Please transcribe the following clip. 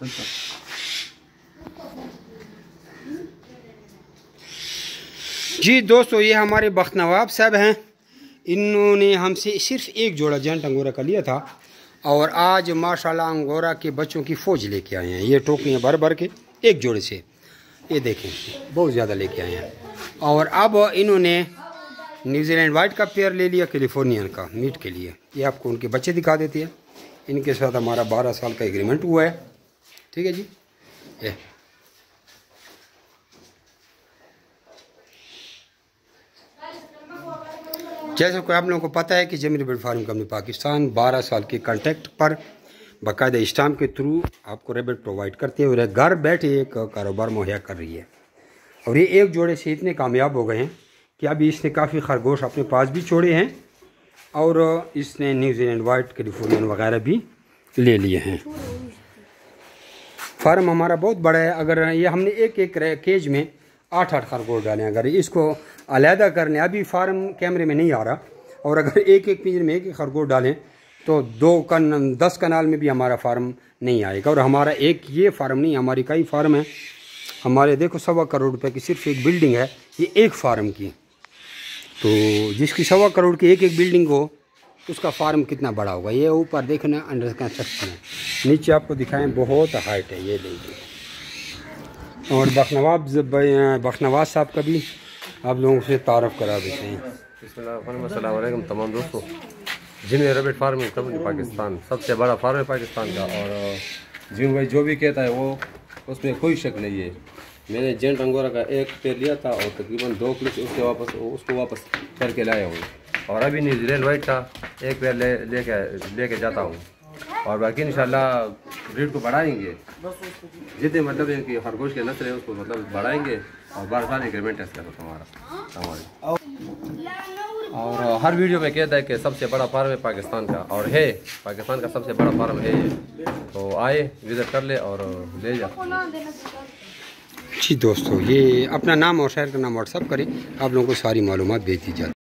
जी दोस्तों, ये हमारे बख्त नवाब साहब हैं। इन्होंने हमसे सिर्फ एक जोड़ा जेंट अंगोरा का लिया था और आज माशाल्लाह अंगोरा के बच्चों की फ़ौज लेके आए हैं। ये टोकरियाँ भर भर के एक जोड़े से, ये देखें बहुत ज़्यादा लेके आए हैं। और अब इन्होंने न्यूजीलैंड वाइट का पेयर ले लिया कैलिफोर्नियन का मीट के लिए। ये आपको उनके बच्चे दिखा देते हैं। इनके साथ हमारा 12 साल का एग्रीमेंट हुआ है। ठीक है जी। ये जैसे कोई आप लोगों को पता है कि जमीन रेबिट फार्म कंपनी पाकिस्तान 12 साल के कॉन्ट्रैक्ट पर बाकायदा स्टाम्प के थ्रू आपको रेबिट प्रोवाइड करते हुए घर बैठे एक कारोबार मुहैया कर रही है। और ये एक जोड़े से इतने कामयाब हो गए हैं कि अभी इसने काफ़ी खरगोश अपने पास भी छोड़े हैं और इसने न्यूजीलैंड वाइट कैलिफोर्नियन वगैरह भी ले लिए हैं। फार्म हमारा बहुत बड़ा है। अगर ये हमने एक एक केज में 8-8 खरगोश डाले हैं। अगर इसको अलहदा कर लें, अभी फार्म कैमरे में नहीं आ रहा, और अगर एक एक पिंजरे में एक खरगोश डालें तो 10 कनाल में भी हमारा फार्म नहीं आएगा। और हमारा एक ये फार्म नहीं, हमारी कई फार्म है। हमारे देखो 1.25 करोड़ रुपए की सिर्फ एक बिल्डिंग है, ये एक फार्म की। तो जिसकी 1.25 करोड़ की एक एक बिल्डिंग हो, उसका फार्म कितना बड़ा होगा। ये ऊपर देखना अंडर कंस्ट्रक्शन है, नीचे आपको दिखाएं बहुत हाइट है। ये देखिए। और बख्तनवाज साहब का भी आप लोगों से तारफ़ करा देते हैं। अस्सलाम वालेकुम तमाम दोस्तों। जिन रेबिट फार्मिंग कंपनी पाकिस्तान सबसे बड़ा फार्म है पाकिस्तान का। और जिन भाई जो भी कहता है वो उसमें कोई शक नहीं है। मैंने जेंट अंगोरा का एक पेयर लिया था और तकरीबन 2 क्लिक उसको वापस करके लाया हूँ। और अभी न्यूजीलैंड वाइट का एक पेयर लेके जाता हूँ। और बाकी इंशाल्लाह ब्रीड को बढ़ाएंगे, जितने मतलब इनकी खरगोश के नस्ल है उसको मतलब बढ़ाएंगे। और 12 साल एग्रीमेंट है इसका हमारा। और हर वीडियो में कहता है कि सबसे बड़ा फार्म है पाकिस्तान का, और है पाकिस्तान का सबसे बड़ा फार्म है ये। तो आए विज़िट कर ले और ले जा। जी दोस्तों, ये अपना नाम और शहर का नाम व्हाट्सअप करें, आप लोगों को सारी मालूमात भेज दी जाती है।